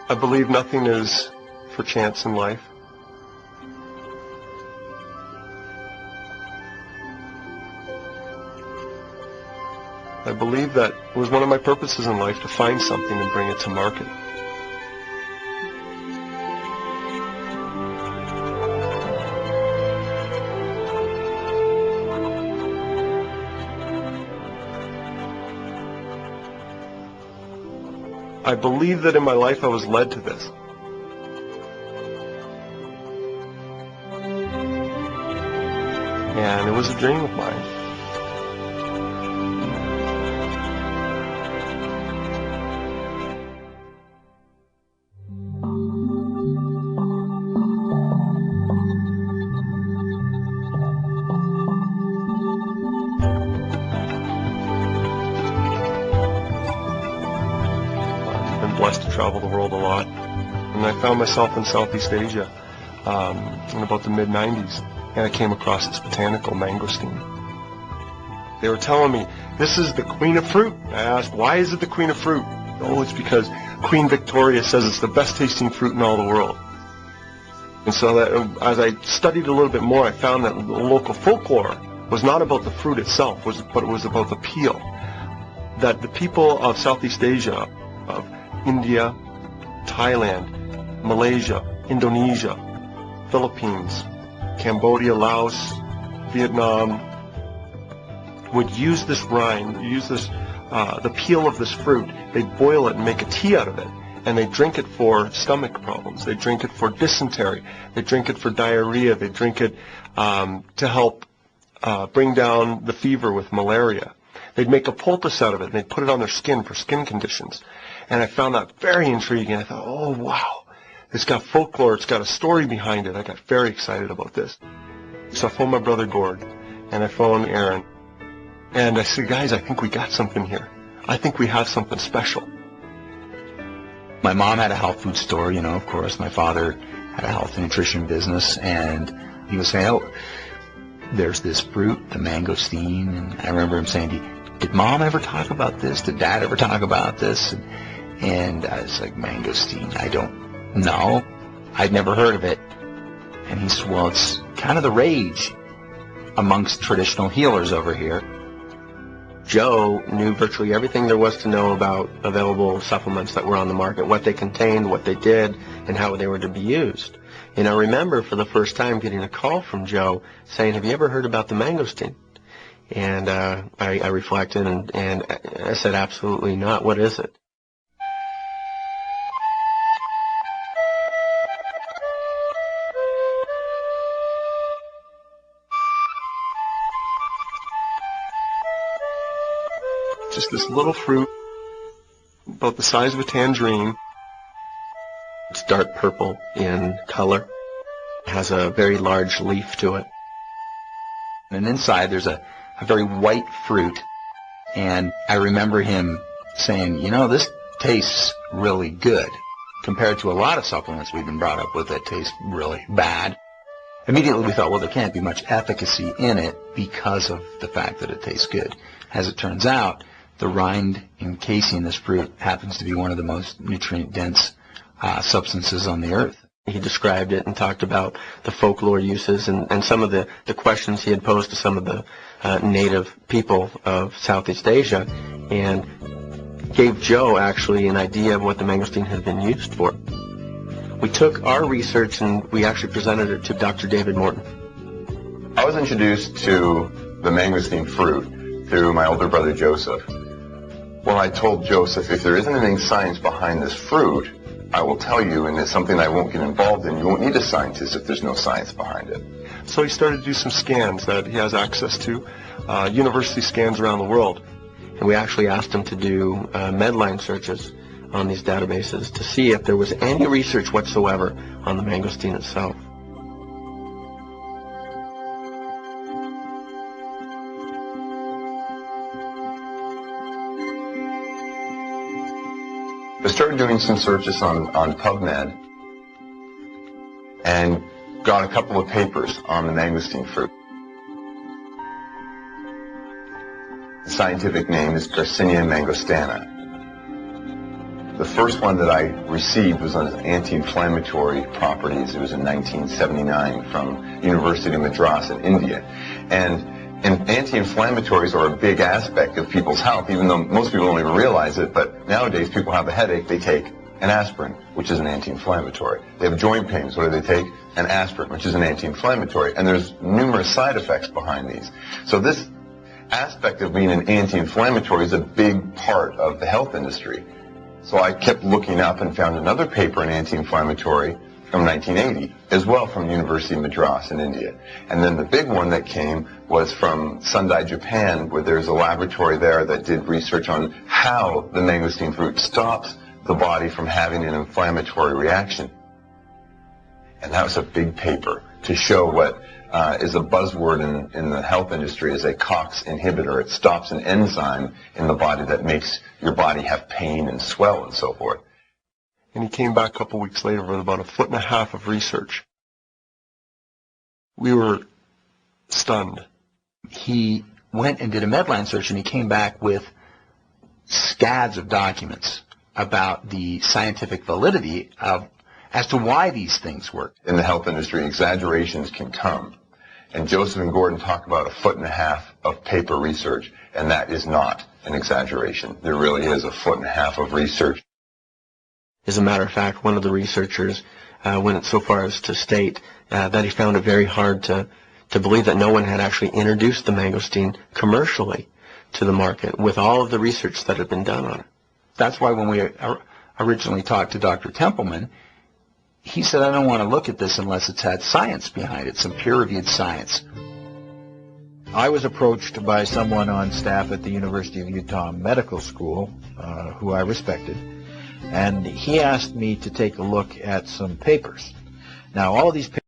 I believe nothing is for chance in life. I believe that it was one of my purposes in life to find something and bring it to market. I believe that in my life I was led to this. And it was a dream of mine. Blessed to travel the world a lot, and I found myself in Southeast Asia in about the mid-90s, and I came across this botanical mangosteen. They were telling me, this is the queen of fruit. I asked, why is it the queen of fruit? Oh, it's because Queen Victoria says it's the best tasting fruit in all the world. And so that, as I studied a little bit more, I found that the local folklore was not about the fruit itself, but it was about the peel. That the people of Southeast Asia, of India, Thailand, Malaysia, Indonesia, Philippines, Cambodia, Laos, Vietnam, would use this rind, use this, the peel of this fruit. They'd boil it and make a tea out of it, and they drink it for stomach problems. They drink it for dysentery. They drink it for diarrhea. They drink it to help bring down the fever with malaria. They'd make a poultice out of it, and they'd put it on their skin for skin conditions. And I found that very intriguing. I thought, oh, wow, it's got folklore, it's got a story behind it. I got very excited about this. So I phoned my brother Gord, and I phoned Aaron. And I said, guys, I think we got something here. I think we have something special. My mom had a health food store, you know, of course. My father had a health and nutrition business, and he was saying, oh, there's this fruit, the mangosteen. And I remember him saying, did Mom ever talk about this? Did Dad ever talk about this? And I was like, mangosteen, I don't know. I'd never heard of it. And he said, well, it's kind of the rage amongst traditional healers over here. Joe knew virtually everything there was to know about available supplements that were on the market, what they contained, what they did, and how they were to be used. And I remember for the first time getting a call from Joe saying, have you ever heard about the mangosteen? And I reflected, and I said, absolutely not. What is it? Just this little fruit, about the size of a tangerine. It's dark purple in color. It has a very large leaf to it. And inside there's a very white fruit. And I remember him saying, you know, this tastes really good compared to a lot of supplements we've been brought up with that taste really bad. Immediately we thought, well, there can't be much efficacy in it because of the fact that it tastes good. As it turns out, the rind encasing this fruit happens to be one of the most nutrient-dense substances on the earth. He described it and talked about the folklore uses and some of the questions he had posed to some of the native people of Southeast Asia, and gave Joe actually an idea of what the mangosteen had been used for. We took our research and we actually presented it to Dr. David Morton. I was introduced to the mangosteen fruit through my older brother Joseph. Well, I told Joseph, if there isn't any science behind this fruit, I will tell you, and it's something I won't get involved in. You won't need a scientist if there's no science behind it. So he started to do some scans that he has access to, university scans around the world. And we actually asked him to do Medline searches on these databases to see if there was any research whatsoever on the mangosteen itself. I started doing some searches on PubMed and got a couple of papers on the mangosteen fruit. The scientific name is Garcinia mangostana. The first one that I received was on anti-inflammatory properties. It was in 1979 from University of Madras in India. And anti-inflammatories are a big aspect of people's health, even though most people don't even realize it. But nowadays, people have a headache, they take an aspirin, which is an anti-inflammatory. They have joint pains, what do they take? An aspirin, which is an anti-inflammatory. And there's numerous side effects behind these. So this aspect of being an anti-inflammatory is a big part of the health industry. So I kept looking up and found another paper in anti-inflammatory from 1980, as well from University of Madras in India. And then the big one that came was from Sendai, Japan, where there's a laboratory there that did research on how the mangosteen fruit stops the body from having an inflammatory reaction. And that was a big paper to show what is a buzzword in the health industry is a COX inhibitor. It stops an enzyme in the body that makes your body have pain and swell and so forth. And he came back a couple weeks later with about 1.5 feet of research. We were stunned. He went and did a Medline search, and he came back with scads of documents about the scientific validity of as to why these things work. In the health industry, exaggerations can come. And Joseph and Gordon talk about 1.5 feet of paper research, and that is not an exaggeration. There really is 1.5 feet of research. As a matter of fact, one of the researchers went so far as to state that he found it very hard to believe that no one had actually introduced the mangosteen commercially to the market with all of the research that had been done on it. That's why when we originally talked to Dr. Templeman, he said, I don't want to look at this unless it's had science behind it, some peer-reviewed science. I was approached by someone on staff at the University of Utah Medical School, who I respected, and he asked me to take a look at some papers. Now, all of these papers